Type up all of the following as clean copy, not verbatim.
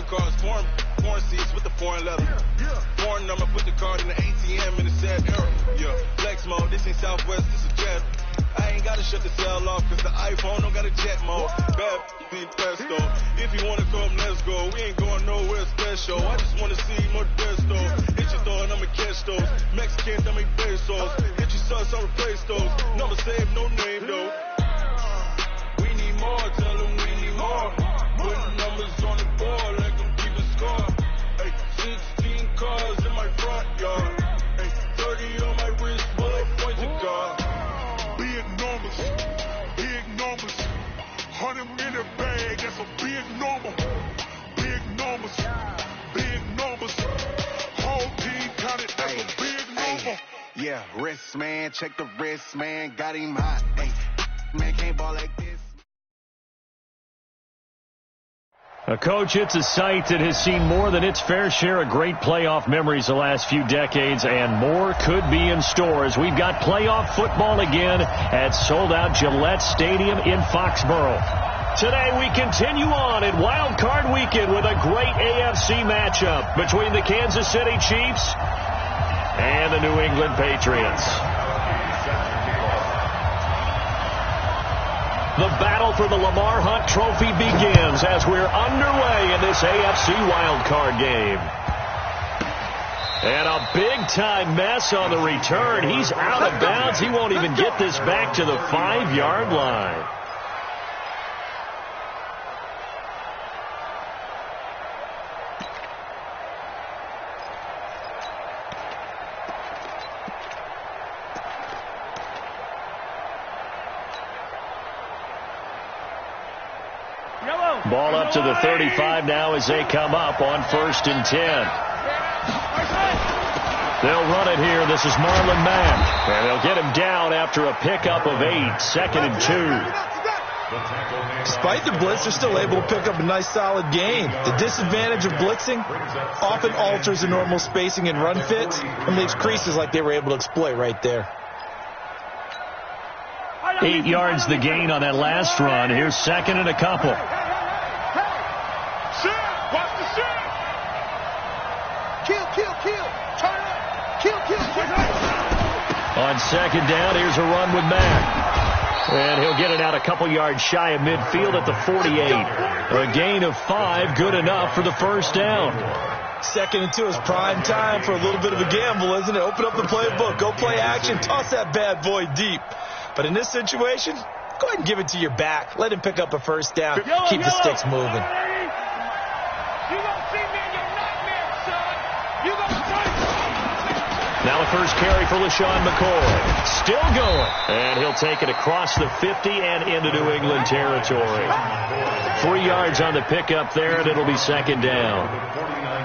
foreign cars, foreign seats with the foreign leather. Foreign number, put the card in the ATM in the sad era. Yeah, flex mode, this ain't Southwest, this is jet. I ain't gotta shut the cell off, cause the iPhone don't got a jet mode. Bad be pesto. If you wanna come, let's go. We ain't going nowhere special. I just wanna see more desto. Hit your throwing, I'ma catch those. Mexicans, I make pesos. Hit your sus, I'll replace those. Never save no name though. We need more, tell them we need more. Putting numbers on the board like I'm keeping score. Hey, 16 cars in my front yard. Hey, 30 on my wrist, bullet points of God. Big numbers, big numbers. 100 in the bag, that's a big number. Big numbers, big numbers. Whole team counted, that's a big number. Yeah, wrist man, check the wrist man, got him hot. Hey, man can't ball like this. A coach, it's a site that has seen more than its fair share of great playoff memories the last few decades, and more could be in store as we've got playoff football again at sold-out Gillette Stadium in Foxborough. Today we continue on at Wild Card Weekend with a great AFC matchup between the Kansas City Chiefs and the New England Patriots. The battle for the Lamar Hunt Trophy begins as we're underway in this AFC wildcard game. And a big-time mess on the return. He's out of bounds. He won't even get this back to the 5-yard line. Ball up to the 35 now as they come up on 1st and 10. They'll run it here. This is Marlon Mack. And they'll get him down after a pickup of 8, 2nd and 2. Despite the blitz, they're still able to pick up a nice solid gain. The disadvantage of blitzing often alters the normal spacing and run fits and leaves creases like they were able to exploit right there. 8 yards the gain on that last run. Here's 2nd and a couple. On 2nd down, here's a run with Mack. And he'll get it out a couple yards shy of midfield at the 48. A gain of 5, good enough for the 1st down. 2nd and 2 is prime time for a little bit of a gamble, isn't it? Open up the playbook, go play action, toss that bad boy deep. But in this situation, go ahead and give it to your back. Let him pick up a 1st down. Keep the sticks moving. Now the first carry for LaShawn McCoy. Still going. And he'll take it across the 50 and into New England territory. 3 yards on the pickup there, and it'll be 2nd down.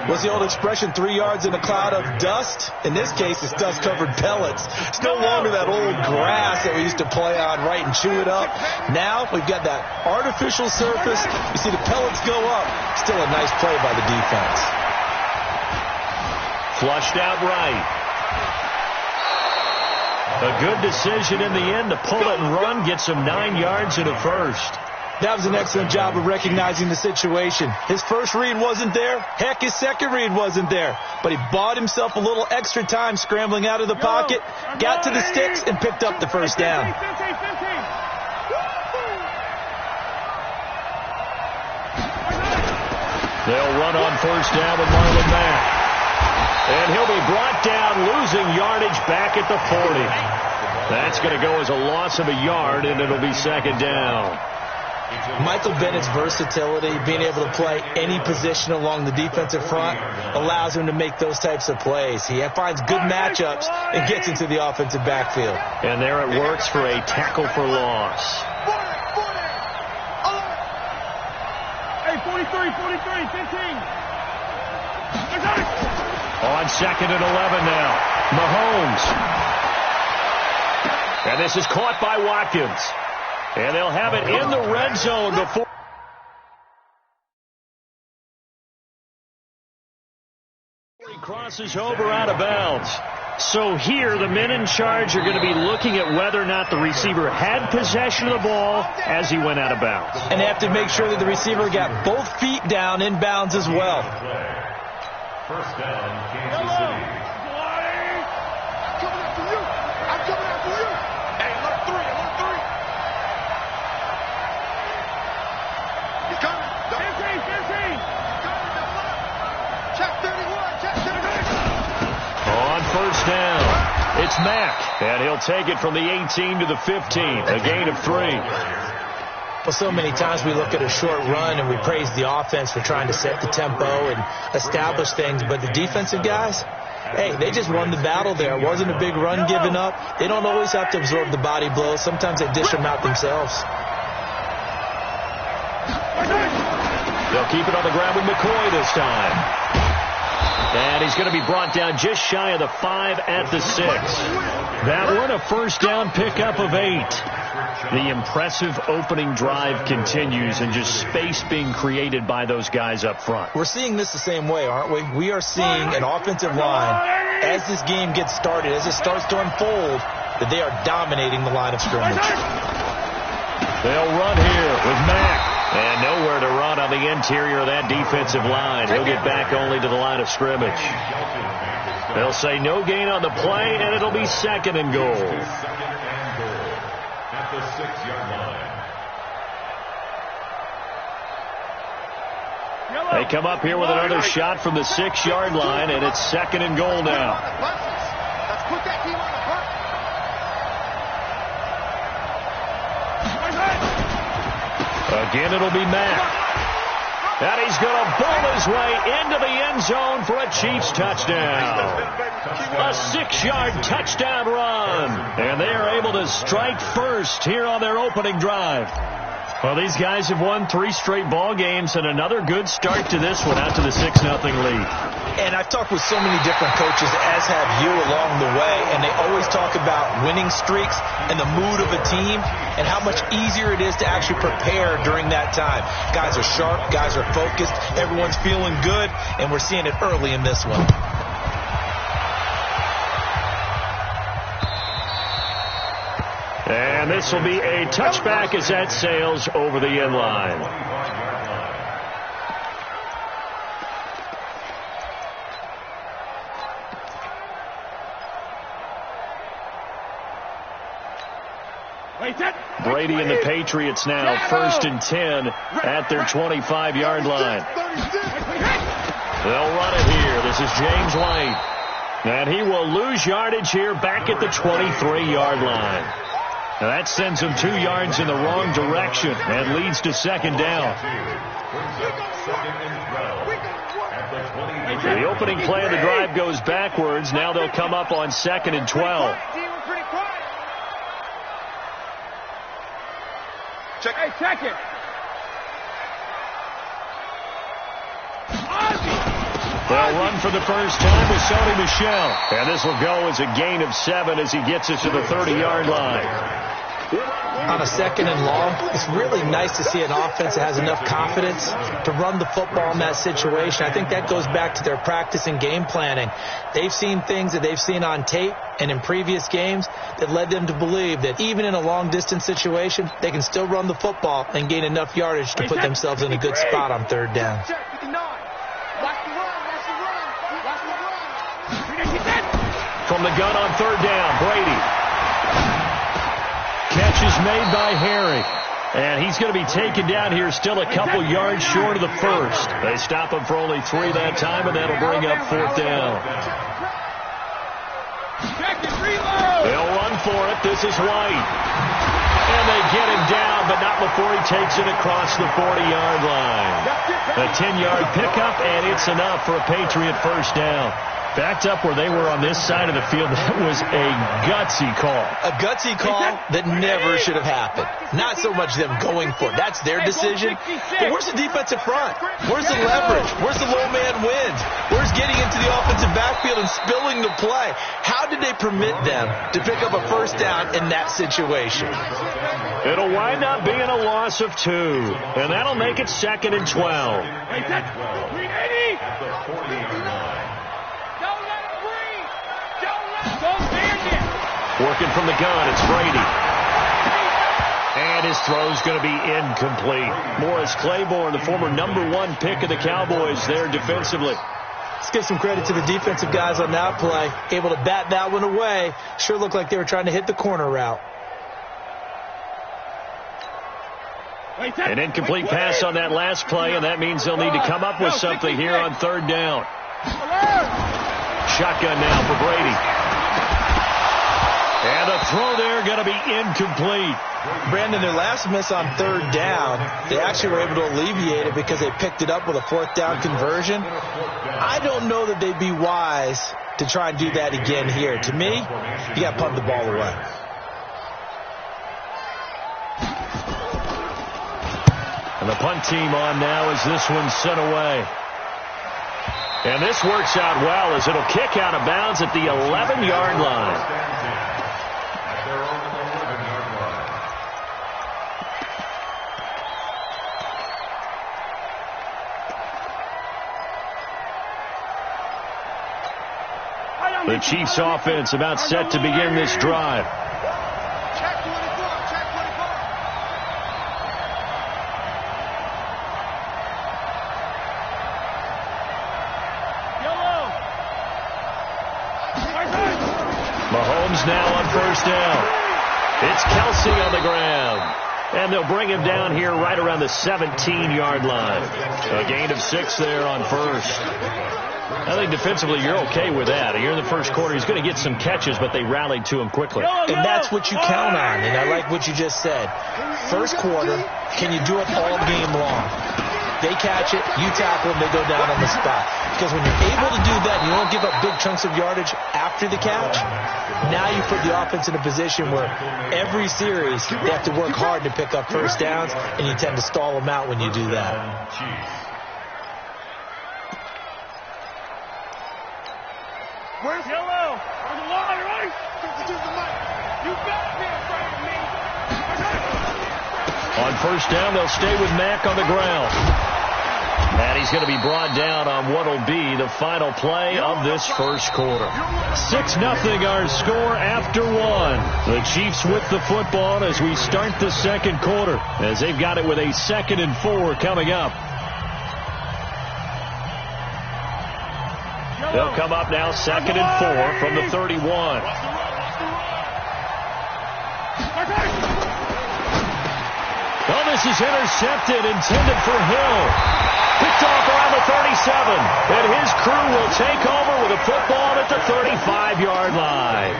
What's the old expression, 3 yards in a cloud of dust? In this case, it's dust-covered pellets. It's no longer that old grass that we used to play on, right, and chew it up. Now we've got that artificial surface. You see the pellets go up. Still a nice play by the defense. Flushed out right. A good decision in the end to pull it and run, gets him 9 yards and a 1st. That was an excellent job of recognizing the situation. His first read wasn't there. Heck, his second read wasn't there. But he bought himself a little extra time scrambling out of the pocket, got to the sticks, and picked up the 1st down. They'll run on 1st down with Marlon Mack. And he'll be brought down, losing yardage back at the 40. That's going to go as a loss of a yard, and it'll be 2nd down. Michael Bennett's versatility, being able to play any position along the defensive front, allows him to make those types of plays. He finds good matchups and gets into the offensive backfield. And there it works for a tackle for loss. Hey, 43, 15. On 2nd and 11 now. Mahomes. And this is caught by Watkins. And they'll have it in the red zone before he crosses over out of bounds. So here, the men in charge are going to be looking at whether or not the receiver had possession of the ball as he went out of bounds. And they have to make sure that the receiver got both feet down in bounds as well. First down, Kansas City. I'm coming after you. I'm coming after you. Hey, alert 3, alert 3. He's coming. 15. Coming, double up. Check 31, check 31. On first down, it's Mack, and he'll take it from the 18 to the 15, a gain of 3. Well, so many times we look at a short run and we praise the offense for trying to set the tempo and establish things, but the defensive guys, hey, they just won the battle there. It wasn't a big run given up. They don't always have to absorb the body blows. Sometimes they dish them out themselves. They'll keep it on the ground with McCoy this time. And he's going to be brought down just shy of the 5 at the 6. That one a first down pickup of 8. The impressive opening drive continues and just space being created by those guys up front. We're seeing this the same way, aren't we? We are seeing an offensive line, as this game gets started, as it starts to unfold, that they are dominating the line of scrimmage. They'll run here with Mack. And nowhere to run on the interior of that defensive line. He'll get back only to the line of scrimmage. They'll say no gain on the play, and it'll be second and goal. At the 6-yard line. They come up here with another shot from the 6-yard line, and it's second and goal now. Let's put that team on the front. Again, it'll be Mack. And he's going to bowl his way into the end zone for a Chiefs touchdown. A 6-yard touchdown run. And they are able to strike first here on their opening drive. Well, these guys have won 3 straight ball games, and another good start to this one out to the 6-0 lead. And I've talked with so many different coaches, as have you, along the way, and they always talk about winning streaks and the mood of a team and how much easier it is to actually prepare during that time. Guys are sharp, guys are focused, everyone's feeling good, and we're seeing it early in this one. And this will be a touchback as that sails over the end line. Brady and the Patriots now first and 10 at their 25-yard line. They'll run it here. This is James White. And he will lose yardage here back at the 23-yard line. Now that sends him 2 yards in the wrong direction and leads to second down. The opening play of the drive goes backwards. Now they'll come up on second and 12. Check it. They'll run for the first time with Sony Michel. And this will go as a gain of 7 as he gets us to the 30-yard line. On a second and long, it's really nice to see an offense that has enough confidence to run the football in that situation. I think that goes back to their practice and game planning. They've seen things that they've seen on tape and in previous games that led them to believe that even in a long-distance situation, they can still run the football and gain enough yardage to put themselves in a good spot on third down. From the gun on third down, Brady. Catch is made by Harry. And he's going to be taken down here still a couple yards short of the first. They stop him for only 3 that time, and that'll bring up fourth down. They'll run for it. This is White. And they get him down, but not before he takes it across the 40-yard line. A 10-yard pickup, and it's enough for a Patriot first down. Backed up where they were on this side of the field. That was a gutsy call. A gutsy call that never should have happened. Not so much them going for it. That's their decision. But where's the defensive front? Where's the leverage? Where's the low man wins? Where's getting into the offensive backfield and spilling the play? How did they permit them to pick up a first down in that situation? It'll wind up being a loss of 2. And that'll make it second and 12. Working from the gun, it's Brady. And his throw's going to be incomplete. Morris Claiborne, the former #1 pick of the Cowboys there defensively. Let's give some credit to the defensive guys on that play. Able to bat that one away. Sure looked like they were trying to hit the corner route. An incomplete pass on that last play, and that means they'll need to come up with something here on 3rd down. Shotgun now for Brady. And the throw there going to be incomplete. Brandon, their last miss on 3rd down, they actually were able to alleviate it because they picked it up with a 4th down conversion. I don't know that they'd be wise to try and do that again here. To me, you got to punt the ball away. And the punt team on now as this one's sent away. And this works out well as it'll kick out of bounds at the 11-yard line. The Chiefs offense about set to begin this drive. Mahomes now on 1st down. It's Kelsey on the ground. And they'll bring him down here right around the 17-yard line. A gain of 6 there on 1st. I think defensively you're okay with that. Here in the 1st quarter, he's going to get some catches, but they rallied to him quickly. And that's what you count on, and I like what you just said. 1st quarter, can you do it all game long? They catch it, you tackle them, they go down on the spot. Because when you're able to do that, you don't give up big chunks of yardage after the catch. Now you put the offense in a position where every series they have to work hard to pick up 1st downs, and you tend to stall them out when you do that. Where's Yellow? On the line, right? You better be afraid of me. On 1st down, they'll stay with Mack on the ground. And he's going to be brought down on what will be the final play of this 1st quarter. 6-0 our score after 1. The Chiefs with the football as we start the 2nd quarter, as they've got it with a 2nd and 4 coming up. They'll come up now 2nd and 4 from the 31. Oh, this is intercepted, intended for Hill. Picked off around the 37. And his crew will take over with a football at the 35-yard line.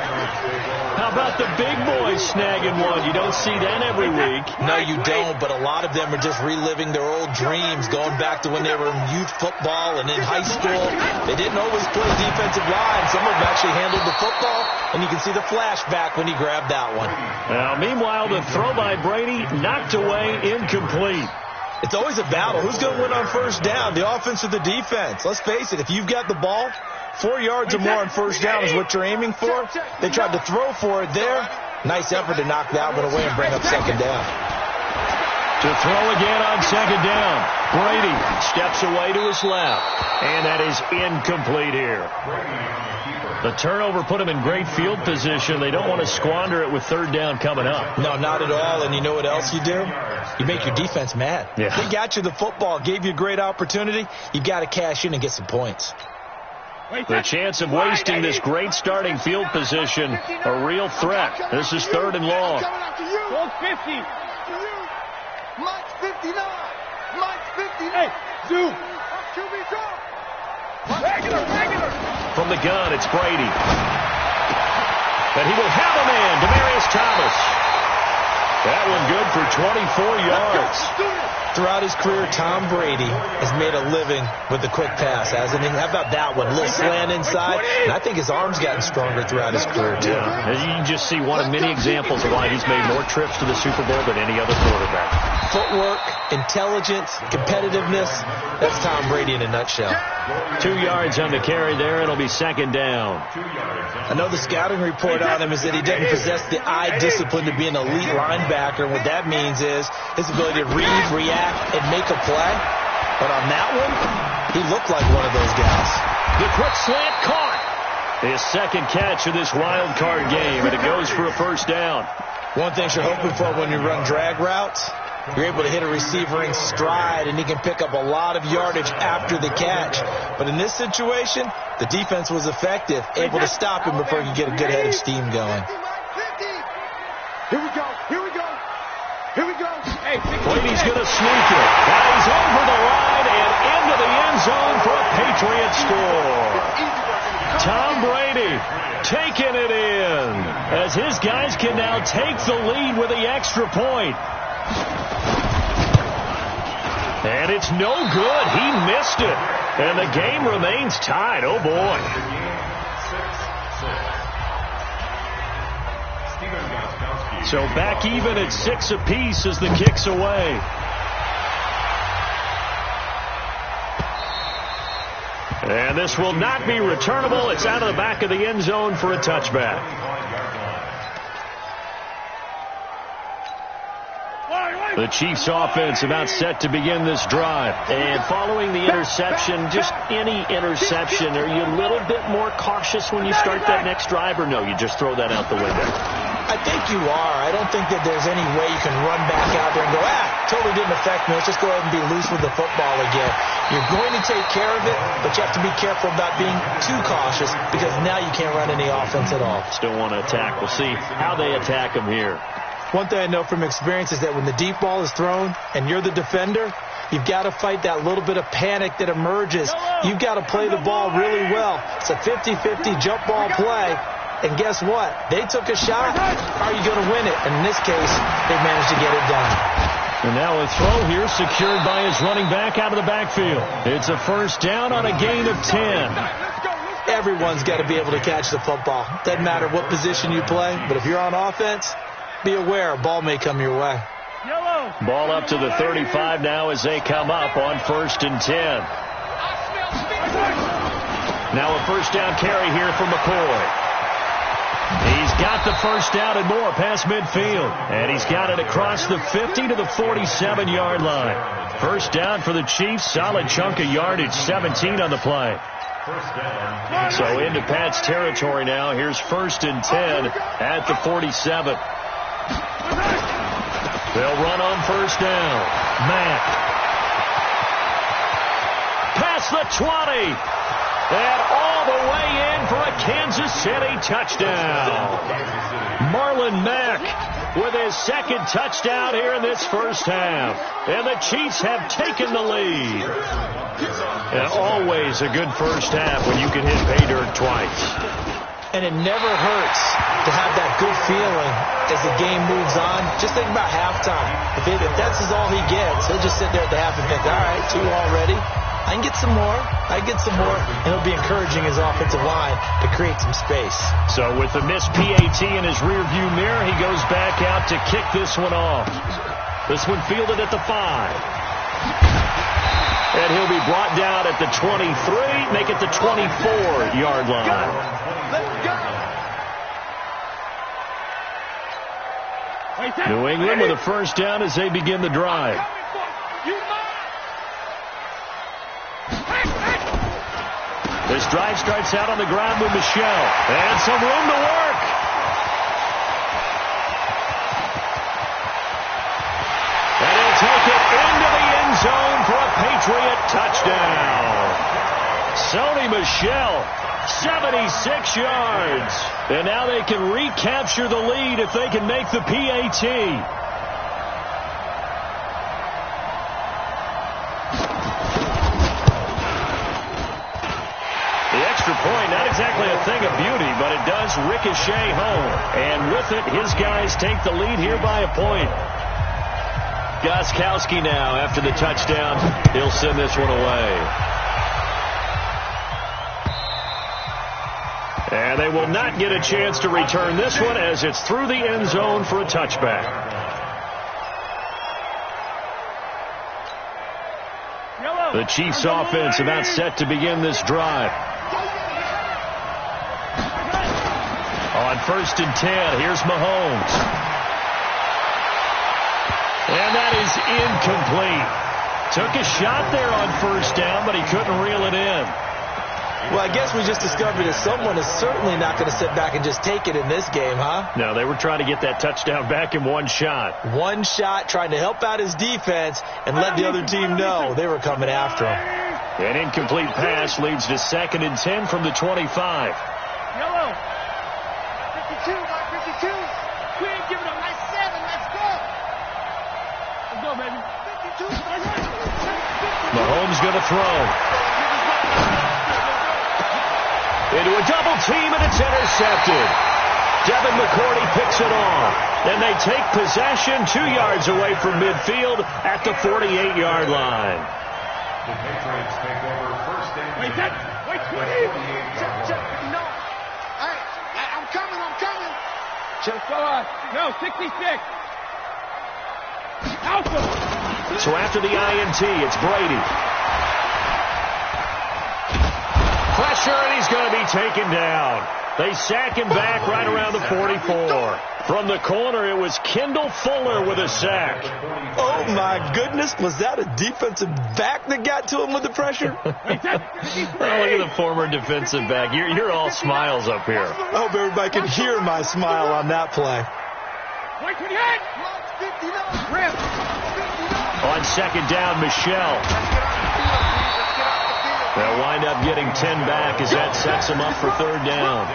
How about the big boys snagging one? You don't see that every week. No, you don't, but a lot of them are just reliving their old dreams, going back to when they were in youth football and in high school. They didn't always play defensive line. Some of them actually handled the football, and you can see the flashback when he grabbed that one. Now, meanwhile, the throw by Brady knocked away, incomplete. It's always a battle. Who's going to win on 1st down, the offense or the defense? Let's face it, if you've got the ball, 4 yards or more on 1st down is what you're aiming for. They tried to throw for it there. Nice effort to knock that one away and bring up 2nd down. To throw again on 2nd down. Brady steps away to his left. And that is incomplete here. The turnover put him in great field position. They don't want to squander it with 3rd down coming up. No, not at all. And you know what else you do? You make your defense mad. Yeah. They got you the football, gave you a great opportunity. You got to cash in and get some points. The chance of wasting this great starting field position, a real threat. This is 3rd and long. Gold 50. Mike's 59. Mike's 59. Hey, Zoo. QB drop. Regular. From the gun, it's Brady. And he will have a man, Demaryius Thomas. That one good for 24 yards. Throughout his career, Tom Brady has made a living with the quick pass, hasn't he? How about that one? A little slant inside. And I think his arm's gotten stronger throughout his career, too. Yeah. You can just see one of many examples of why he's made more trips to the Super Bowl than any other quarterback. Footwork, intelligence, competitiveness. That's Tom Brady in a nutshell. 2 yards on the carry there. It'll be 2nd down. I know the scouting report on him is that he doesn't possess the eye discipline to be an elite linebacker. What that means is his ability to read, react, and make a play. But on that one, he looked like one of those guys. The quick slant caught. His second catch of this wild card game, and it goes for a first down. One thing you're hoping for when you run drag routes, you're able to hit a receiver in stride, and he can pick up a lot of yardage after the catch. But in this situation, the defense was effective, able to stop him before he could get a good head of steam going. Here we go. Here we go. Here we go. Hey, Brady's going to sneak it. Now he's over the line and into the end zone for a Patriot score. Tom Brady taking it in as his guys can now take the lead with the extra point. And it's no good. He missed it. And the game remains tied. Oh, boy. So back even at 6 apiece as the kick's away. And this will not be returnable. It's out of the back of the end zone for a touchback. The Chiefs offense about set to begin this drive. And following the interception, just any interception, are you a little bit more cautious when you start that next drive, or no, you just throw that out the window? I think you are. I don't think that there's any way you can run back out there and go, totally didn't affect me. Let's just go ahead and be loose with the football again. You're going to take care of it, but you have to be careful about being too cautious because now you can't run any offense at all. Still want to attack. We'll see how they attack them here. One thing I know from experience is that when the deep ball is thrown and you're the defender, you've got to fight that little bit of panic that emerges. You've got to play the ball really well. It's a 50-50 jump ball play. And guess what? They took a shot. Are you going to win it? And in this case, they managed to get it done. And now a throw here secured by his running back out of the backfield. It's a first down on a gain of 10. Everyone's got to be able to catch the football. Doesn't matter what position you play, but if you're on offense, be aware a ball may come your way. Ball up to the 35 now as they come up on 1st and 10. Now a first down carry here for McCoy. He's got the first down and more past midfield. And he's got it across the 50 to the 47-yard line. First down for the Chiefs. Solid chunk of yardage, 17 on the play. So into Pat's territory now. Here's 1st and 10 at the 47. They'll run on first down. Matt. Past the 20. And all the way in for a Kansas City touchdown. Marlon Mack with his second touchdown here in this first half. And the Chiefs have taken the lead. And always a good first half when you can hit pay dirt twice. And it never hurts to have that good feeling as the game moves on. Just think about halftime. If that's all he gets, he'll just sit there at the half and think, all right, 2 already. I can get some more. I get some more. And he'll be encouraging his offensive line to create some space. So with the missed PAT in his rearview mirror, he goes back out to kick this one off. This one fielded at the 5. And he'll be brought down at the 23, make it the 24-yard line. New England with a first down as they begin the drive. This drive starts out on the ground with Michelle. And some room to work. And he'll take it into the end zone for a Patriot touchdown. Sony Michel, 76 yards. And now they can recapture the lead if they can make the PAT. Point, not exactly a thing of beauty, but it does ricochet home. And with it, his guys take the lead here by a point. Gostkowski now, after the touchdown, he'll send this one away. And they will not get a chance to return this one as it's through the end zone for a touchback. The Chiefs offense about set to begin this drive. On 1st and 10, here's Mahomes. And that is incomplete. Took a shot there on first down, but he couldn't reel it in. Well, I guess we just discovered that someone is certainly not going to sit back and just take it in this game, huh? No, they were trying to get that touchdown back in one shot. One shot, trying to help out his defense and let the other team know they were coming after him. An incomplete pass leads to 2nd and 10 from the 25. Yellow. 52, got 52. We ain't giving up. Nice 7. Let's go. Let's go, baby. 52. Mahomes going to throw. Into a double team, and it's intercepted. Devin McCourty picks it off. And they take possession 2 yards away from midfield at the 48-yard line. The Patriots take over first and Wait, 20. Check. No. All right. I'm coming. Check forward. No, 66. Alpha. So after the INT, it's Brady. Pressure, and he's going to be taken down. They sack him back right around the 44. From the corner, it was Kendall Fuller with a sack. Oh, my goodness. Was that a defensive back that got to him with the pressure? Oh, look at the former defensive back. You're all smiles up here. I hope everybody can hear my smile on that play. On 2nd down, Michelle. They'll wind up getting 10 back as that sets them up for 3rd down.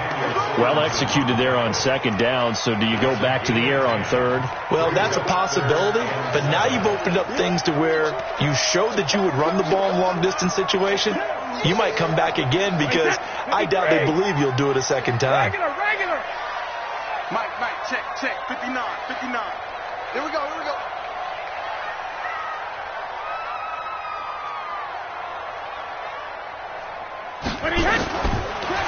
Well executed there on 2nd down, so do you go back to the air on 3rd? Well, that's a possibility, but now you've opened up things to where you showed that you would run the ball in long-distance situation. You might come back again because I doubt they believe you'll do it a 2nd time. Regular. Mike, check. 59. Here we go.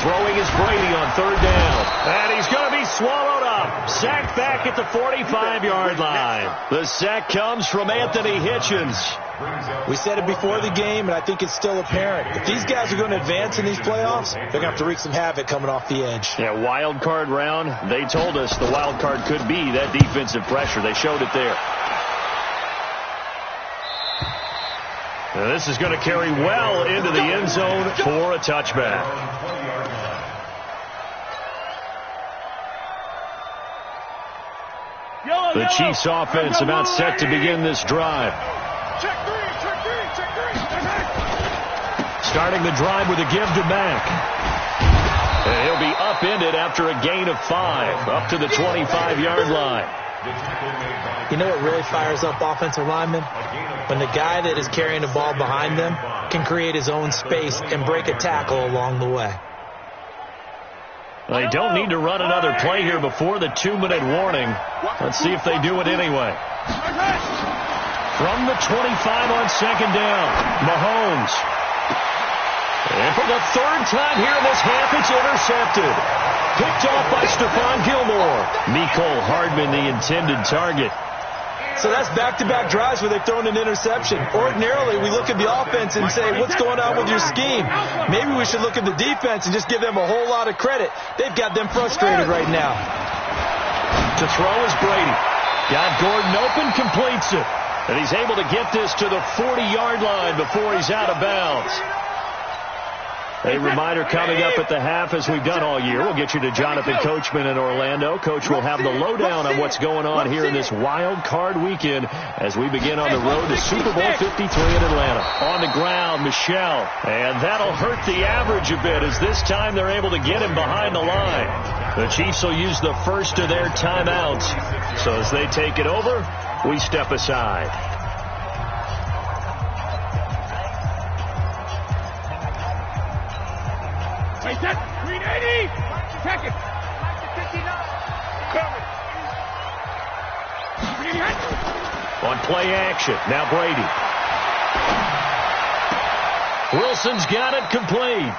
Throwing is Brady on 3rd down. And he's going to be swallowed up. Sacked back at the 45-yard line. The sack comes from Anthony Hitchens. We said it before the game, and I think it's still apparent. If these guys are going to advance in these playoffs, they're going to have to wreak some havoc coming off the edge. Yeah, wild card round. They told us the wild card could be that defensive pressure. They showed it there. Now this is going to carry well into the end zone for a touchback. The Chiefs offense about set to begin this drive. Check three. Starting the drive with a give to Mack. And he'll be upended after a gain of 5, up to the 25-yard line. You know what really fires up offensive linemen? When the guy that is carrying the ball behind them can create his own space and break a tackle along the way. They don't need to run another play here before the 2-minute warning. Let's see if they do it anyway. From the 25 on 2nd down, Mahomes. And for the 3rd time here in this half, it's intercepted. Picked off by Stephon Gilmore. Mecole Hardman, the intended target. So that's back-to-back drives where they've thrown an interception. Ordinarily, we look at the offense and say, what's going on with your scheme? Maybe we should look at the defense and just give them a whole lot of credit. They've got them frustrated right now. To throw is Brady. Got Gordon open, completes it. And he's able to get this to the 40-yard line before he's out of bounds. A reminder coming up at the half, as we've done all year. We'll get you to Jonathan Coachman in Orlando. Coach will have the lowdown on what's going on here in this wild card weekend as we begin on the road to Super Bowl 53 in Atlanta. On the ground, Michelle. And that'll hurt the average a bit as this time they're able to get him behind the line. The Chiefs will use the first of their timeouts. So as they take it over, we step aside. Wait, set. 380. Check it. 59. Cover. On play action. Now Brady. Wilson's got it complete.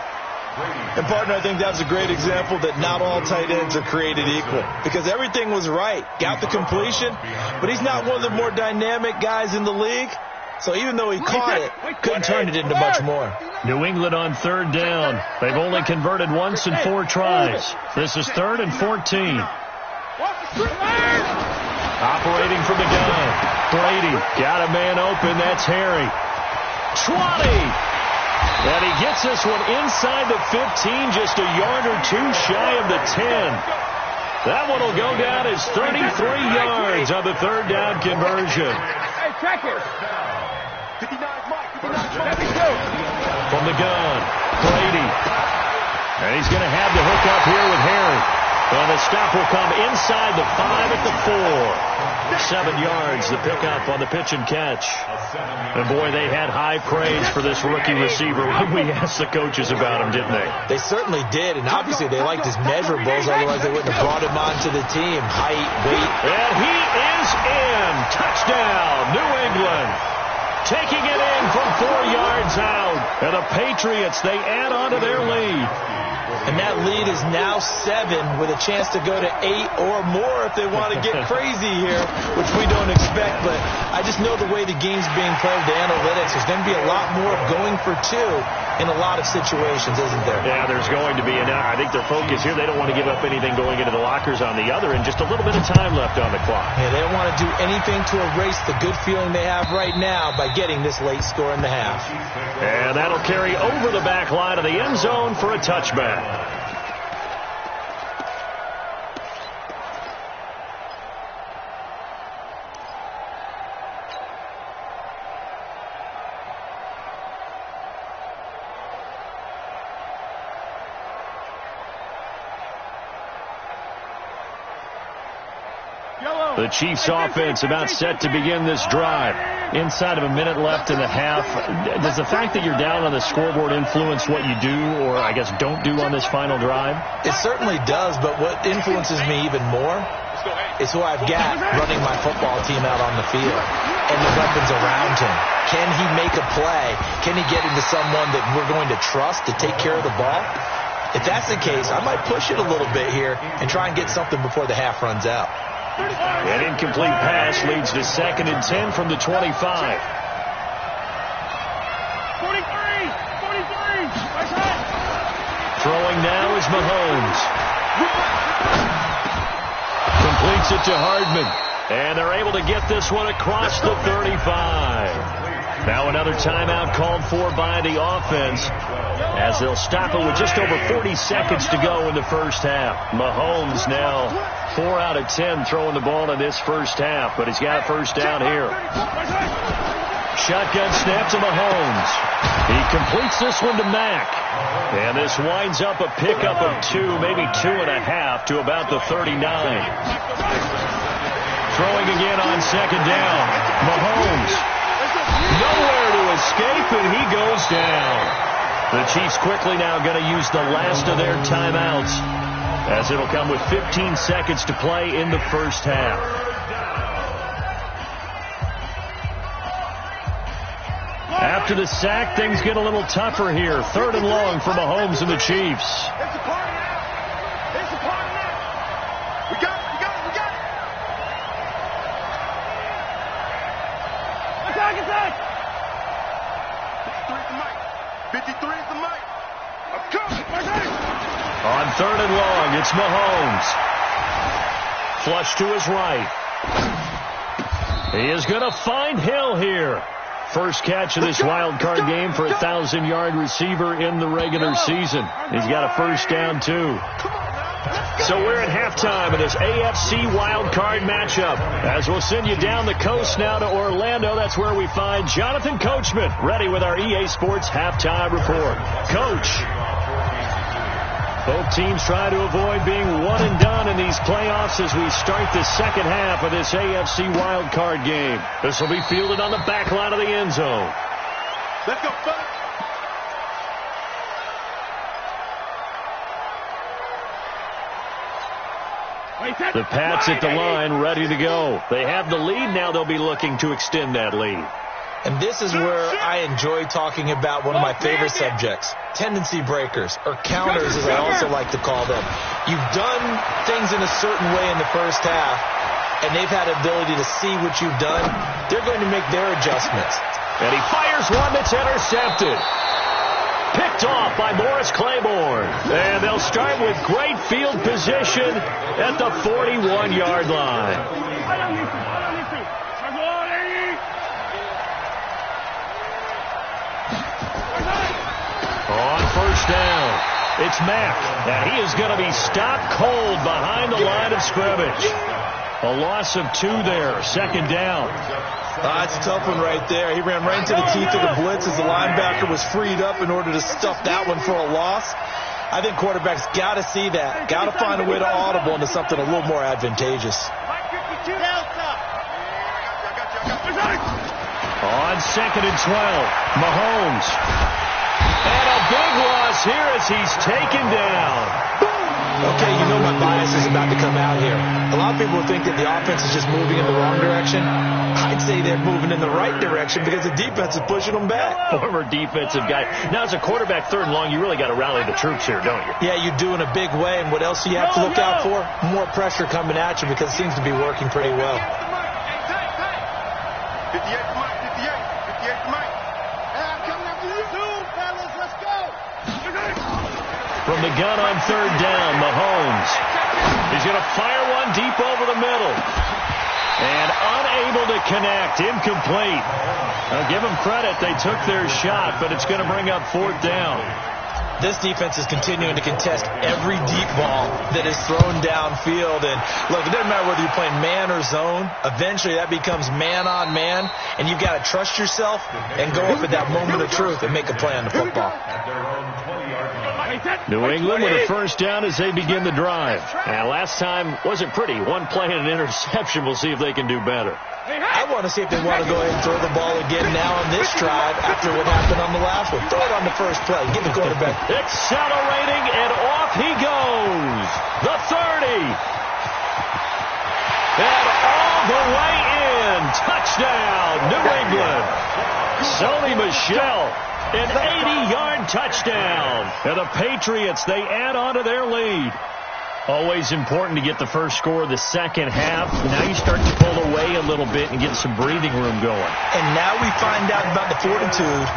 And, partner, I think that's a great example that not all tight ends are created equal. Because everything was right. Got the completion, but he's not one of the more dynamic guys in the league. So even though he caught it, couldn't turn it into much more. New England on 3rd down. They've only converted once in 4 tries. This is 3rd and 14. Operating from the gun. Brady got a man open. That's Harry. 20. And he gets this one inside the 15, just a yard or two shy of the 10. That one will go down as 33 yards on the third down conversion. Hey, check it. 59 Mike. From the gun, Brady. And he's going to have the hook up here with Harry. And the stop will come inside the 5 at the 4. 7 yards, the pickup on the pitch and catch. And boy, they had high praise for this rookie receiver when we asked the coaches about him, didn't they? They certainly did, and obviously they liked his measurables, otherwise they wouldn't have brought him onto the team. Height, weight. And he is in. Touchdown, New England. Taking it in from 4 yards out. And the Patriots, they add on to their lead. And that lead is now 7 with a chance to go to 8 or more if they want to get crazy here, which we don't expect. But I just know the way the game's being played, the analytics, there's going to be a lot more going for 2 in a lot of situations, isn't there? Yeah, there's going to be. And I think their focus here, they don't want to give up anything going into the lockers on the other, and just a little bit of time left on the clock. Yeah, they don't want to do anything to erase the good feeling they have right now by getting this late score in the half. And that'll carry over the back line of the end zone for a touchback. The Chiefs offense about set to begin this drive. Inside of a minute left in the half. Does the fact that you're down on the scoreboard influence what you do, or I guess don't do on this final drive? It certainly does, but what influences me even more is who I've got running my football team out on the field and the weapons around him. Can he make a play? Can he get into someone that we're going to trust to take care of the ball? If that's the case, I might push it a little bit here and try and get something before the half runs out. An incomplete pass leads to 2nd and 10 from the 25. 43. Throwing now is Mahomes. Completes it to Hardman. And they're able to get this one across the 35. Now another timeout called for by the offense, as they'll stop it with just over 40 seconds to go in the first half. Mahomes now 4 out of 10 throwing the ball in this first half, but he's got a first down here. Shotgun snap to Mahomes. He completes this one to Mack. And this winds up a pickup of 2, maybe 2.5 to about the 39. Throwing again on second down. Mahomes. Nowhere to escape, and he goes down. The Chiefs quickly now going to use the last of their timeouts, as it'll come with 15 seconds to play in the first half. After the sack, things get a little tougher here. 3rd and long for Mahomes and the Chiefs. On 3rd and long, it's Mahomes. Flush to his right. He is going to find Hill here. First catch of this wild card game for a 1,000-yard receiver in the regular season. He's got a first down, too. So we're at halftime of this AFC wild card matchup, as we'll send you down the coast now to Orlando. That's where we find Jonathan Coachman, ready with our EA Sports halftime report. Coach. Both teams try to avoid being one and done in these playoffs as we start the second half of this AFC wild card game. This will be fielded on the back line of the end zone. Let's go, fellas. The Pats at the line, ready to go. They have the lead. Now they'll be looking to extend that lead. And this is where I enjoy talking about one of my favorite subjects, tendency breakers, or counters as I also like to call them. You've done things in a certain way in the first half, and they've had the ability to see what you've done. They're going to make their adjustments. And he fires one that's intercepted. Picked off by Morris Claiborne. And they'll start with great field position at the 41-yard line. It's Mack, and he is going to be stopped cold behind the line of scrimmage. A loss of 2 there, second down. That's a tough one right there. He ran right into the teeth of the blitz as the linebacker was freed up in order to stuff that one for a loss. I think quarterbacks got to see that. Got to find a way to audible into something a little more advantageous. On 2nd and 12, Mahomes. And a big loss here as he's taken down. Okay, you know my bias is about to come out here. A lot of people think that the offense is just moving in the wrong direction. I'd say they're moving in the right direction because the defense is pushing them back. Former defensive guy. Now, as a quarterback, 3rd and long, you really got to rally the troops here, don't you? Yeah, you do in a big way. And what else do you have to look out for? More pressure coming at you because it seems to be working pretty well. 58 Mike, 58 Mike. Coming up to you, fellas. Let's go. From the gun on 3rd down, Mahomes. He's going to fire one deep over the middle. And unable to connect. Incomplete. I'll give them credit. They took their shot, but it's going to bring up 4th down. This defense is continuing to contest every deep ball that is thrown downfield. And, look, it doesn't matter whether you're playing man or zone. Eventually, that becomes man on man. And you've got to trust yourself and go up at that moment of truth and make a play on the football. New England with a 1st down as they begin the drive. And last time wasn't pretty. 1 play and an interception. We'll see if they can do better. I want to see if they want to go ahead and throw the ball again now on this drive after what happened on the last one. Throw it on the first play. Give the quarterback. Accelerating, and off he goes. The 30. And all the way in. Touchdown, New England. Sony Michel. An 80-yard touchdown. And the Patriots, they add on to their lead. Always important to get the first score of the second half. Now you start to pull away a little bit and get some breathing room going. And now we find out about the fortitude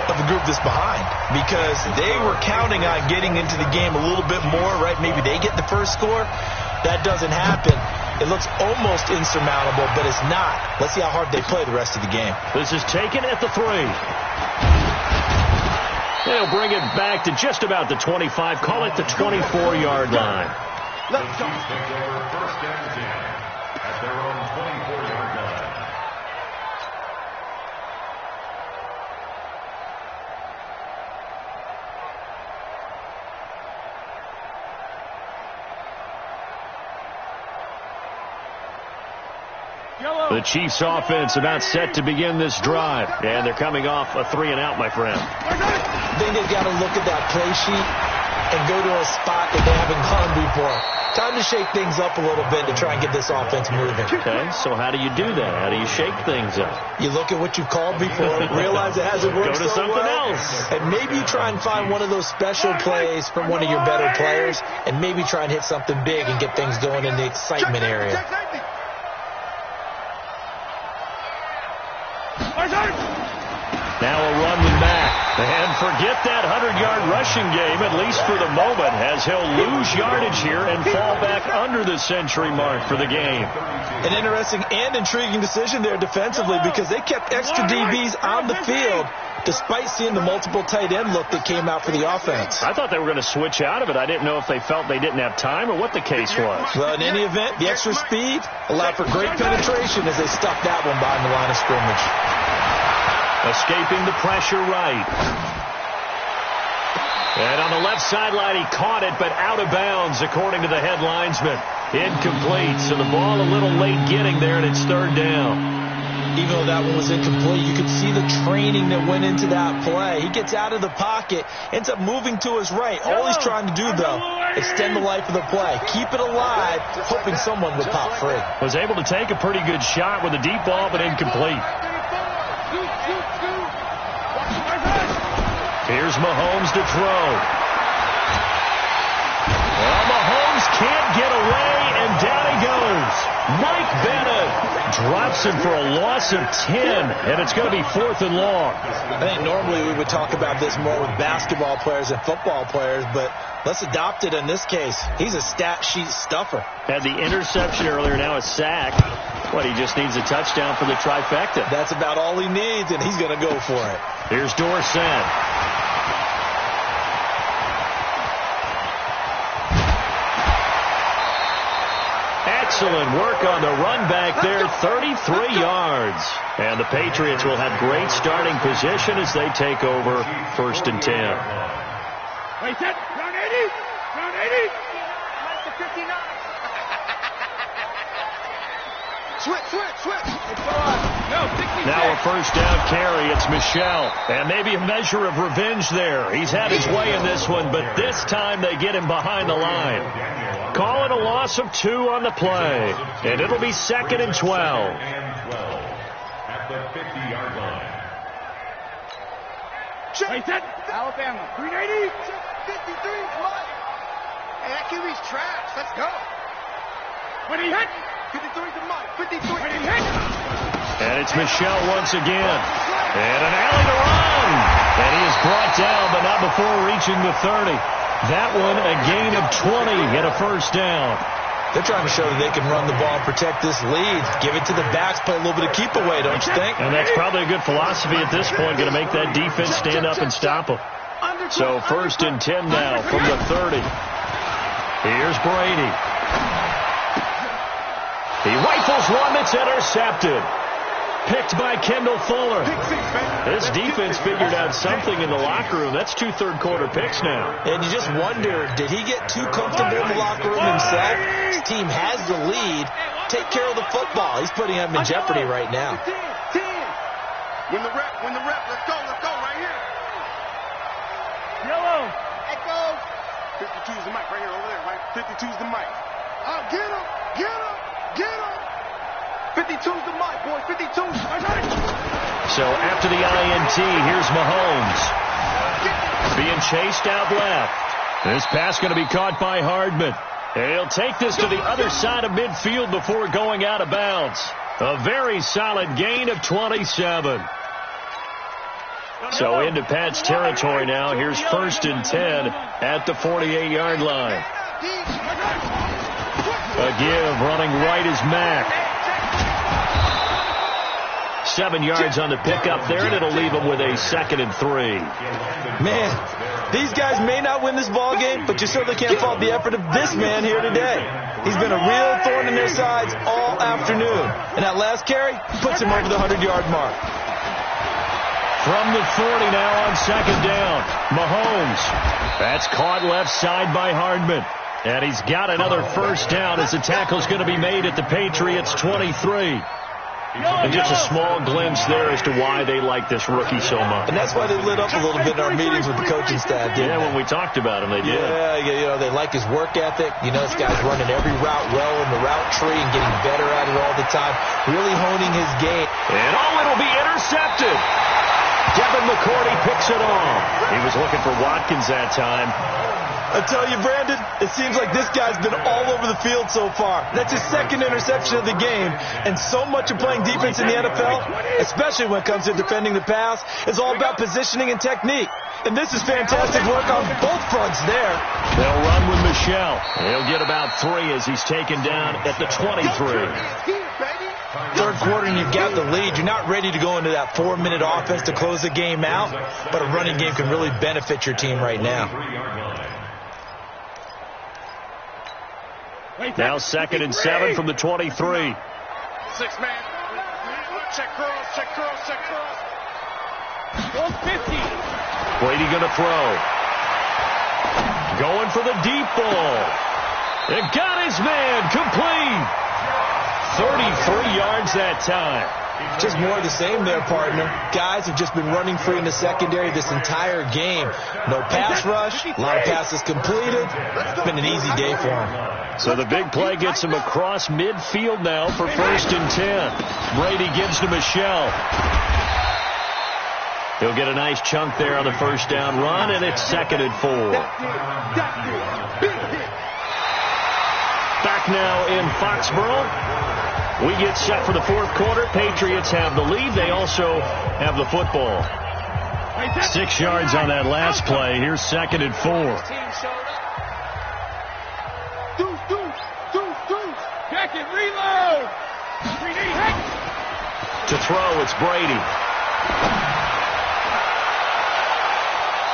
of the group that's behind, because they were counting on getting into the game a little bit more, right? Maybe they get the first score. That doesn't happen. It looks almost insurmountable, but it's not. Let's see how hard they play the rest of the game. This is taken at the 3. They'll bring it back to just about the 25. Call it the 24-yard line. The Chiefs take over 1st and 10 at their own 24-yard line. The Chiefs offense about set to begin this drive. And they're coming off a 3-and-out, my friend. I think they've got to look at that play sheet and go to a spot that they haven't gone before. Time to shake things up a little bit to try and get this offense moving. Okay, so how do you do that? How do you shake things up? You look at what you've called before, realize it hasn't worked Go to so something well, else. and maybe you try and find one of those special plays from one of your better players, and maybe try and hit something big and get things going in the excitement area. Now a run with Mack. And forget that 100-yard rushing game, at least for the moment, as he'll lose yardage here and fall back under the century mark for the game. An interesting and intriguing decision there defensively, because they kept extra DBs on the field despite seeing the multiple tight end look that came out for the offense. I thought they were going to switch out of it. I didn't know if they felt they didn't have time or what the case was. Well, in any event, the extra speed allowed for great penetration as they stuck that one behind the line of scrimmage. Escaping the pressure right. And on the left sideline, he caught it, but out of bounds, according to the head linesman. Incomplete, so the ball a little late getting there, and it's 3rd down. Even though that one was incomplete, you could see the training that went into that play. He gets out of the pocket, ends up moving to his right. All he's trying to do, though, extend the life of the play. Keep it alive, hoping someone would pop free. Was able to take a pretty good shot with a deep ball, but incomplete. Here's Mahomes to throw. Well, Mahomes can't get away, and down he goes. Mike Bennett drops him for a loss of 10, and it's going to be 4th and long. I think normally we would talk about this more with basketball players and football players, but let's adopt it in this case. He's a stat sheet stuffer. Had the interception earlier, now a sack. What, he just needs a touchdown for the trifecta. That's about all he needs, and he's going to go for it. Here's Dorsett. Excellent work on the run back there, 33 yards. And the Patriots will have great starting position as they take over 1st and 10. Wait, set, round 80, round 80. That's the 59. Switch. No, 60. Now a 1st down carry. It's Michel. And maybe a measure of revenge there. He's had his way in this one, but this time they get him behind the line. Call it a loss of 2 on the play. And it'll be 2nd and 12. At the 50-yard line. Wait, set. Alabama. 380. 53. What? Hey, that QB's trash. Let's go. When he hit. 53 to Mike. 53. When he hit. And it's Michel once again. And an alley to run. And he is brought down, but not before reaching the 30. That one a gain of 20 and a 1st down. They're trying to show that they can run the ball and protect this lead. Give it to the backs, play a little bit of keep away, don't you think? And that's probably a good philosophy at this point, going to make that defense stand up and stop them. So 1st and 10 now from the 30. Here's Brady. He rifles one that's intercepted. Picked by Kendall Fuller. This defense figured out something in the locker room. That's 2 third-quarter picks now. And you just wonder, did he get too comfortable in the locker room himself? His team has the lead. Take care of the football. He's putting him in jeopardy right now. 10. When the rep, let's go right here. Yellow. Echo. 52's the mic right here over there, right? 52's the mic. Oh, get him. 52's the mic, boy. 52's. So after the INT, here's Mahomes. Being chased out left. This pass going to be caught by Hardman. He'll take this to the other side of midfield before going out of bounds. A very solid gain of 27. So into Pat's territory now. Here's 1st and 10 at the 48-yard line. A give running right is Mack. 7 yards on the pickup there, and it'll leave them with a 2nd and 3. Man, these guys may not win this ball game, but you certainly can't fault the effort of this man here today. He's been a real thorn in their sides all afternoon. And that last carry puts him over the 100-yard mark. From the 40 now on 2nd down. Mahomes. That's caught left side by Hardman. And he's got another 1st down as the tackle's going to be made at the Patriots' 23. And just a small glimpse there as to why they like this rookie so much. And that's why they lit up a little bit in our meetings with the coaching staff, didn't they? When we talked about him, they did. Yeah, they like his work ethic. This guy's running every route well in the route tree and getting better at it all the time. Really honing his game. And it'll be intercepted. Devin McCourty picks it off. He was looking for Watkins that time. I tell you, Brandon, it seems like this guy's been all over the field so far. That's his 2nd interception of the game. And so much of playing defense in the NFL, especially when it comes to defending the pass, is all about positioning and technique. And this is fantastic work on both fronts there. They'll run with Michel. He'll get about 3 as he's taken down at the 23. 3rd quarter and you've got the lead. You're not ready to go into that 4-minute offense to close the game out, but a running game can really benefit your team right now. Now 2nd and 7 from the 23. 6 man. Check curls. 50. Brady going to throw. Going for the deep ball. It got his man complete. 33 yards that time. Just more of the same there, partner. Guys have just been running free in the secondary this entire game. No pass rush, a lot of passes completed. It's been an easy day for them. So the big play gets him across midfield now for 1st and 10. Brady gives to Michel. He'll get a nice chunk there on the 1st down run, and it's 2nd and 4. Back now in Foxborough. We get set for the 4th quarter. Patriots have the lead. They also have the football. 6 yards on that last play. Here's 2nd and 4. Back and reload. To throw, it's Brady.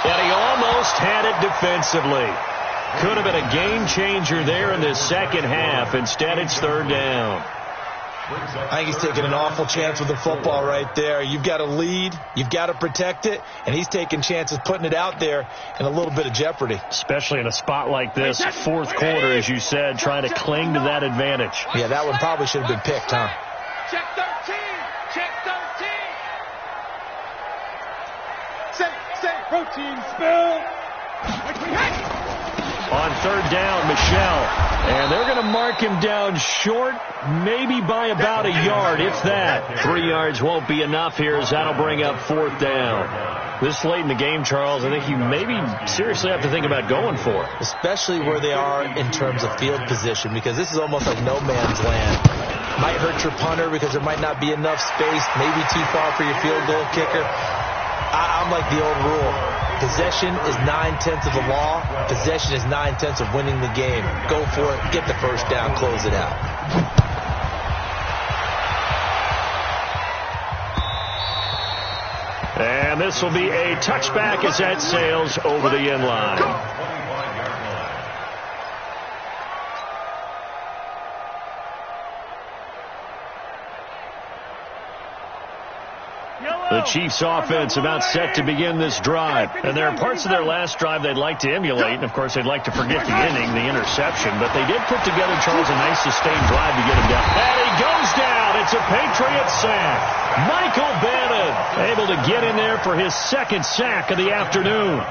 And he almost had it defensively. Could have been a game changer there in this second half. Instead, it's third down. I think he's taking an awful chance with the football right there. You've got to lead, you've got to protect it, and he's taking chances putting it out there in a little bit of jeopardy. Especially in a spot like this, fourth quarter, as you said, trying to cling to that advantage. Yeah, that one probably should have been picked, huh? Check 13. Check 13. Say, protein spill. On third down, Michelle. And they're going to mark him down short, maybe by about a yard, if that. 3 yards won't be enough here, as that'll bring up fourth down. This late in the game, Charles, I think you maybe seriously have to think about going for it. Especially where they are in terms of field position, because this is almost like no man's land. Might hurt your punter because there might not be enough space, maybe too far for your field goal kicker. I'm like the old rule. Possession is 9/10 of the law. Possession is 9/10 of winning the game. Go for it. Get the first down. Close it out. And this will be a touchback as that sails over the end line. The Chiefs offense about set to begin this drive. And there are parts of their last drive they'd like to emulate. And, of course, they'd like to forget the inning, the interception. But they did put together, Charles, a nice sustained drive to get him down. And he goes down. It's a Patriot sack. Michael Bannon able to get in there for his second sack of the afternoon.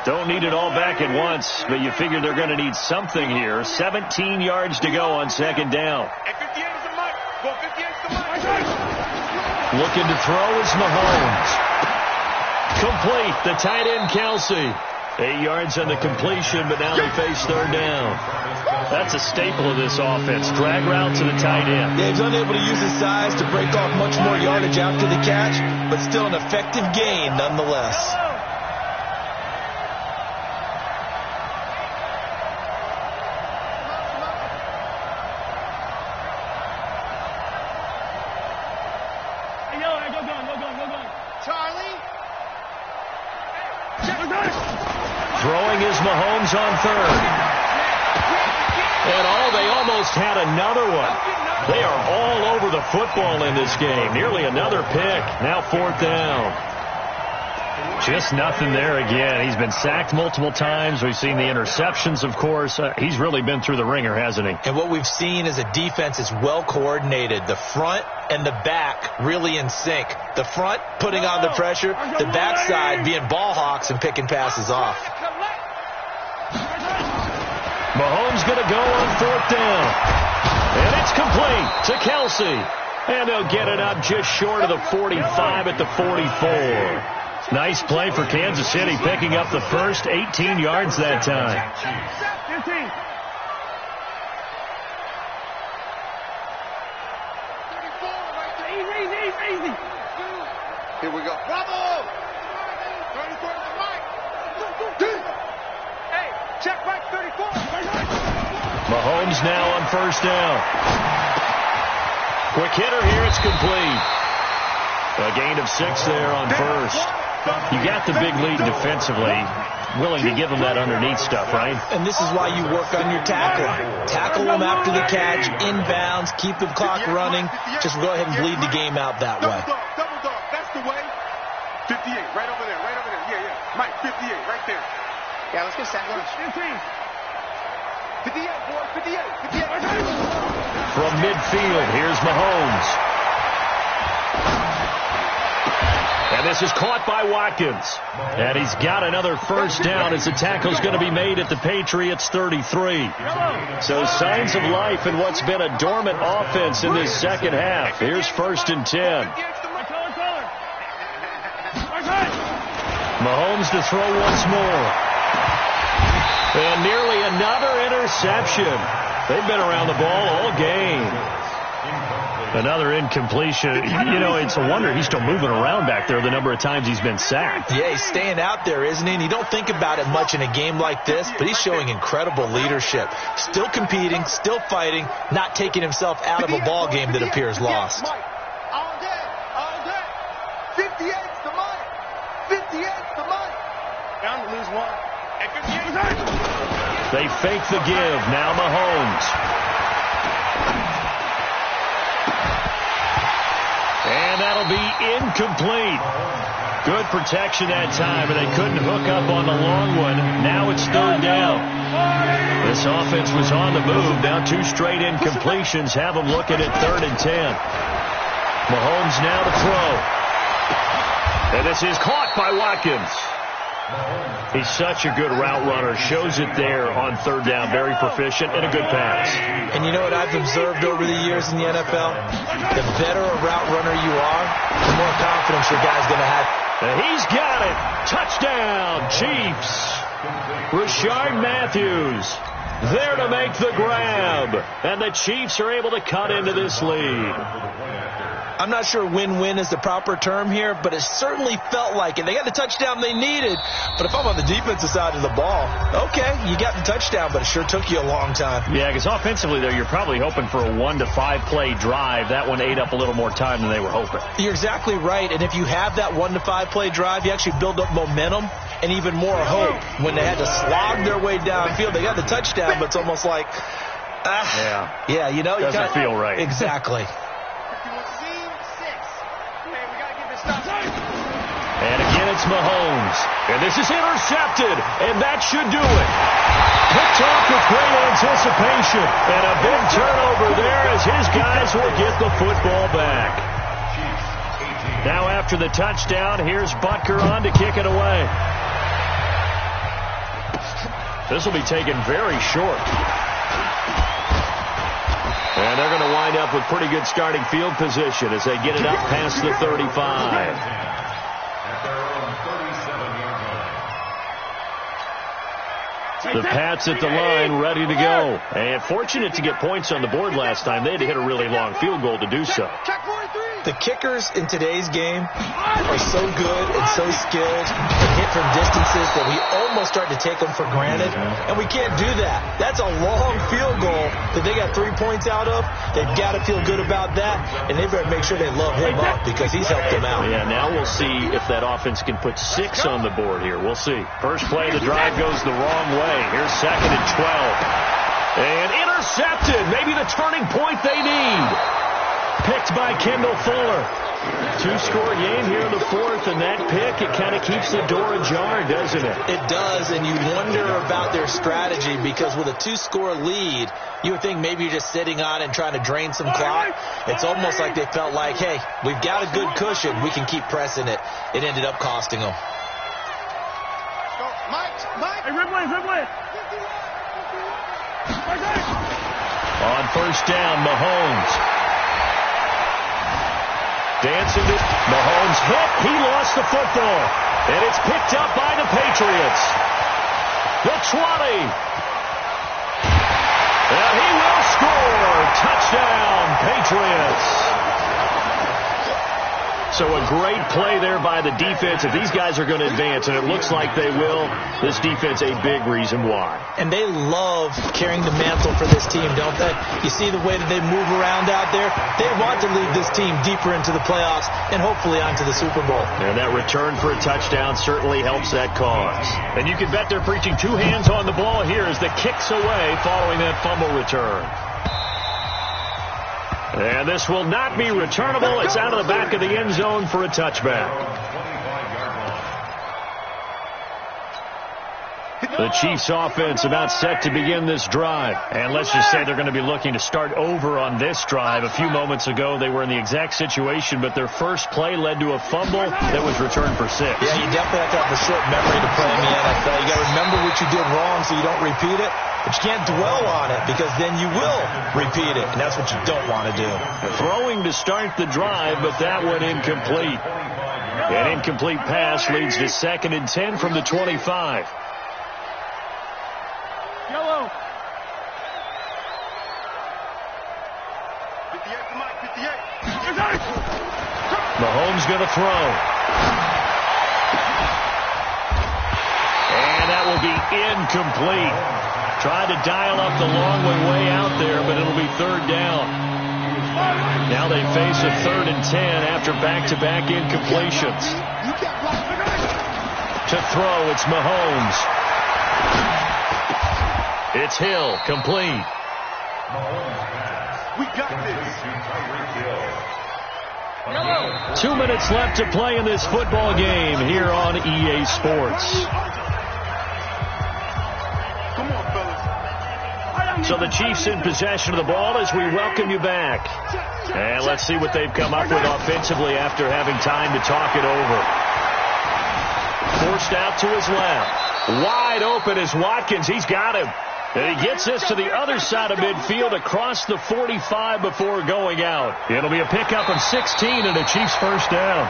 Don't need it all back at once, but you figure they're going to need something here. 17 yards to go on second down. Looking to throw is Mahomes. Complete. The tight end, Kelsey. 8 yards on the completion, but now they face third down. That's a staple of this offense. Drag route to the tight end. Yeah, he's unable to use his size to break off much more yardage after the catch, but still an effective gain nonetheless. Throwing is Mahomes on third. And they almost had another one. They are all over the football in this game. Nearly another pick. Now fourth down. Just nothing there again. He's been sacked multiple times. We've seen the interceptions, of course. He's really been through the ringer, hasn't he? And what we've seen is a defense that's well coordinated. The front and the back really in sync. The front putting on the pressure. The backside being ball hawks and picking passes off. Mahomes going to go on fourth down. And it's complete to Kelsey. And they'll get it up just short of the 45 at the 44. Nice play for Kansas City, picking up the first 18 yards that time. 15. Easy. Here we go. Bravo! Hey, check right 34. Mahomes now on first down. Quick hitter here, it's complete. A gain of 6 there on first. You got the big lead defensively. Willing to give them that underneath stuff, right? And this is why you work on your tackling. Tackle them after the catch, inbounds, keep the clock running. Just go ahead and bleed the game out that way. Double dog, that's the way. 58, right over there. Yeah. Mike, 58, right there. Yeah, let's get sack lunch. 15. 58, boy, 58. From midfield, here's Mahomes. And this is caught by Watkins. And he's got another first down as the tackle's going to be made at the Patriots 33. So signs of life in what's been a dormant offense in this second half. Here's first and 10. Mahomes to throw once more. And nearly another interception. They've been around the ball all game. Another incompletion. You know, it's a wonder he's still moving around back there the number of times he's been sacked. Yeah, he's staying out there, isn't he? And you don't think about it much in a game like this, but he's showing incredible leadership. Still competing, still fighting, not taking himself out of a ball game that appears lost. All day. 58's the money. 58's the money. Down to lose one. They fake the give. Now Mahomes. And that'll be incomplete. Good protection that time, and they couldn't hook up on the long one. Now it's third down. This offense was on the move. Now 2 straight incompletions have them looking at 3rd and 10. Mahomes now to throw. And this is caught by Watkins. He's such a good route runner. Shows it there on 3rd down. Very proficient and a good pass. And you know what I've observed over the years in the NFL? The better a route runner you are, the more confidence your guy's going to have. And he's got it. Touchdown, Chiefs. Rashard Matthews there to make the grab. And the Chiefs are able to cut into this lead. I'm not sure win-win is the proper term here, but it certainly felt like it. They got the touchdown they needed, but if I'm on the defensive side of the ball, okay, you got the touchdown, but it sure took you a long time. Yeah, because offensively, though, you're probably hoping for a 1 to 5 play drive. That one ate up a little more time than they were hoping. You're exactly right, and if you have that 1 to 5 play drive, you actually build up momentum and even more hope. When they had to slog their way downfield, they got the touchdown, but it's almost like, yeah, you know, doesn't feel right. Exactly. And again, it's Mahomes. And this is intercepted, and that should do it. Picked off with great anticipation, and a big turnover there as his guys will get the football back. Now after the touchdown, here's Butker on to kick it away. This will be taken very short. And they're going to wind up with pretty good starting field position as they get it up past the 35. The Pats at the line, ready to go. And fortunate to get points on the board last time. They had to hit a really long field goal to do so. The kickers in today's game are so good and so skilled and hit from distances that we almost start to take them for granted. And we can't do that. That's a long field goal that they got 3 points out of. They've got to feel good about that. And they better make sure they love him up because he's helped them out. Yeah, now we'll see if that offense can put 6 on the board here. We'll see. First play of the drive goes the wrong way. Here's 2nd and 12. And intercepted. Maybe the turning point they need. Picked by Kendall Fuller. 2-score game here in the 4th, and that pick, it kind of keeps the door ajar, doesn't it? It does, and you wonder about their strategy because with a 2-score lead, you would think maybe you're just sitting on and trying to drain some clock. It's almost like they felt like, hey, we've got a good cushion. We can keep pressing it. It ended up costing them. Hey, Ridway. On first down, Mahomes. Dancing to Mahomes hit. He lost the football. And it's picked up by the Patriots. The 20. And he will score. Touchdown, Patriots. So a great play there by the defense. If these guys are going to advance, and it looks like they will, this defense a big reason why. And they love carrying the mantle for this team, don't they? You see the way that they move around out there? They want to lead this team deeper into the playoffs and hopefully onto the Super Bowl. And that return for a touchdown certainly helps that cause. And you can bet they're preaching 2 hands on the ball here as the kick's away following that fumble return. And this will not be returnable. It's out of the back of the end zone for a touchback. The Chiefs offense about set to begin this drive. And let's just say they're going to be looking to start over on this drive. A few moments ago, they were in the exact situation, but their first play led to a fumble that was returned for 6. Yeah, you definitely have to have a short memory to play in the NFL. You got to remember what you did wrong so you don't repeat it. But you can't dwell on it because then you will repeat it, and that's what you don't want to do. Throwing to start the drive, but that one incomplete. An incomplete pass leads to 2nd and 10 from the 25. Yellow. 58. Mahomes going to throw. And that will be incomplete. Tried to dial up the long way out there, but it'll be 3rd down. Now they face a 3rd and 10 after back-to-back incompletions. To throw, it's Mahomes. It's Hill, complete. We got this. 2 minutes left to play in this football game here on EA Sports. Come on, fellas. So the Chiefs in possession of the ball as we welcome you back. And let's see what they've come up with offensively after having time to talk it over. Forced out to his left. Wide open is Watkins. He's got him. And he gets this to the other side of midfield across the 45 before going out. It'll be a pickup of 16 and a Chiefs first down.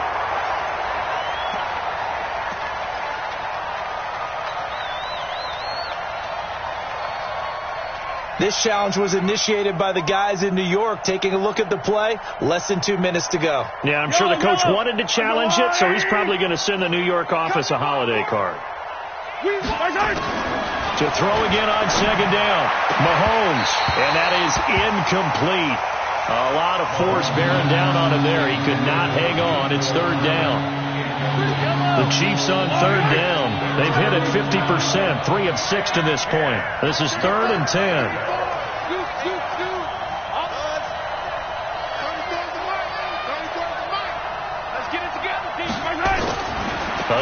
This challenge was initiated by the guys in New York. Taking a look at the play, less than 2 minutes to go. Yeah, I'm sure the coach wanted to challenge it, so he's probably going to send the New York office a holiday card. To throw again on second down. Mahomes, and that is incomplete. A lot of force bearing down on him there. He could not hang on. It's third down. The Chiefs on third down. They've hit it 50%, 3 of 6 to this point. This is 3rd and 10.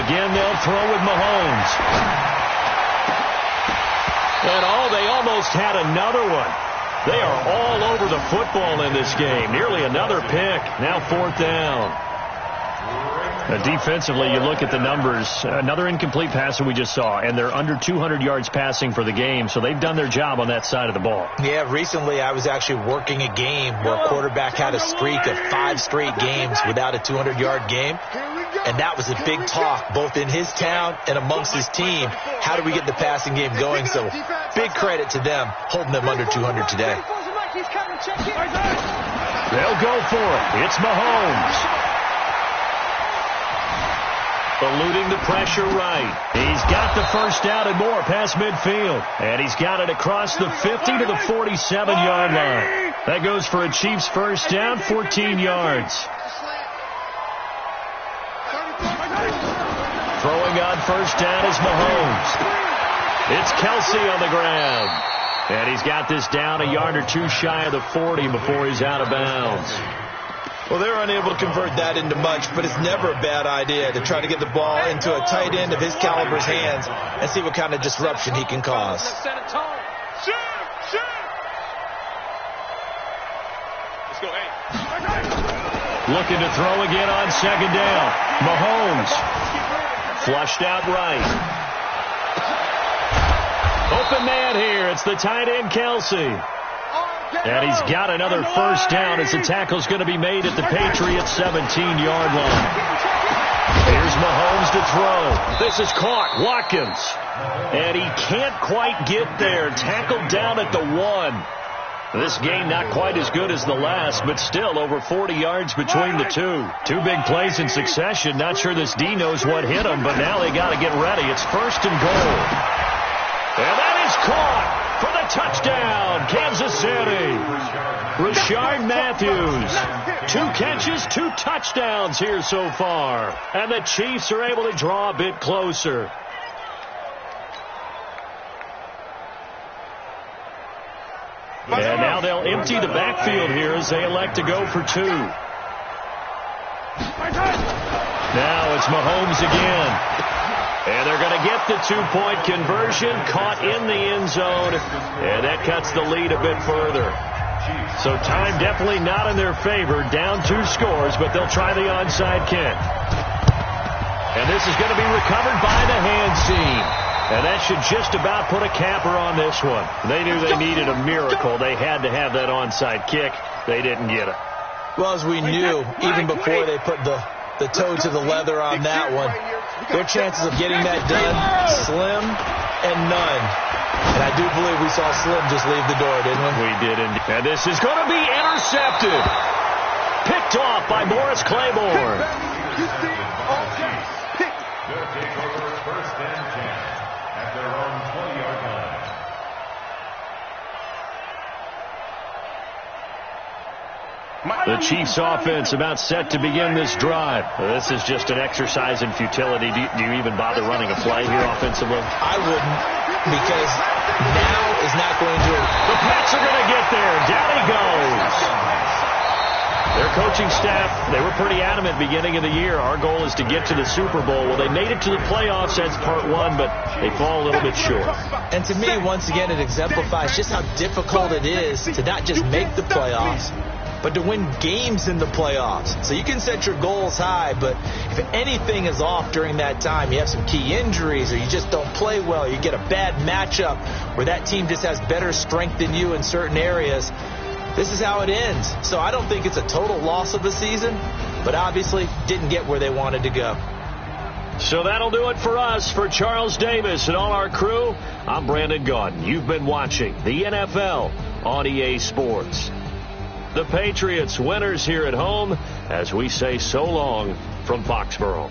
Again, they'll throw with Mahomes. And they almost had another one. They are all over the football in this game. Nearly another pick. Now 4th down. Defensively, you look at the numbers. Another incomplete pass that we just saw, and they're under 200 yards passing for the game, so they've done their job on that side of the ball. Yeah, recently I was actually working a game where a quarterback had a streak of 5 straight games without a 200-yard game, and that was a big talk both in his town and amongst his team. How do we get the passing game going? So big credit to them holding them under 200 today. They'll go for it. It's Mahomes. Eluding the pressure right. He's got the first down and more past midfield. And he's got it across the 50 to the 47-yard line. That goes for a Chiefs first down, 14 yards. Throwing on first down is Mahomes. It's Kelsey on the ground. And he's got this down a yard or two shy of the 40 before he's out of bounds. Well, they're unable to convert that into much, but it's never a bad idea to try to get the ball into a tight end of his caliber's hands and see what kind of disruption he can cause. Let's go, Looking to throw again on second down. Mahomes. Flushed out right. Open man here. It's the tight end, Kelsey. And he's got another first down as the tackle's going to be made at the Patriots' 17-yard line. Here's Mahomes to throw. This is caught. Watkins. And he can't quite get there. Tackled down at the 1. This game not quite as good as the last, but still over 40 yards between the two. 2 big plays in succession. Not sure this D knows what hit him, but now they got to get ready. It's 1st and goal. And that is caught. For the touchdown, Kansas City. Rashard Matthews. 2 catches, 2 touchdowns here so far. And the Chiefs are able to draw a bit closer. And now they'll empty the backfield here as they elect to go for 2. Now it's Mahomes again. And they're going to get the 2-point conversion, caught in the end zone, and that cuts the lead a bit further. So time definitely not in their favor, down 2 scores, but they'll try the onside kick. And this is going to be recovered by the hands team. And that should just about put a capper on this one. They knew they needed a miracle. They had to have that onside kick. They didn't get it. Well, as we knew, even before they put the toe to the leather on that one, their chances of getting that done, slim and none. And I do believe we saw Slim just leave the door, didn't we? We did indeed. And this is going to be intercepted. Picked off by Morris Claiborne. They'll take over 1st and 10 at their own 20-yard line. The Chiefs offense about set to begin this drive. This is just an exercise in futility. Do you even bother running a play here offensively? I wouldn't. because now is not going to... The Pats are going to get there. Down he goes. Their coaching staff, they were pretty adamant beginning of the year. Our goal is to get to the Super Bowl. Well, they made it to the playoffs. That's part one, but they fall a little bit short. And to me, once again, it exemplifies just how difficult it is to not just make the playoffs, but to win games in the playoffs. So you can set your goals high, but if anything is off during that time, you have some key injuries or you just don't play well, you get a bad matchup where that team just has better strength than you in certain areas, this is how it ends. So I don't think it's a total loss of the season, but obviously didn't get where they wanted to go. So that'll do it for us. For Charles Davis and all our crew, I'm Brandon Gaudin. You've been watching the NFL on EA Sports. The Patriots winners here at home as we say so long from Foxborough.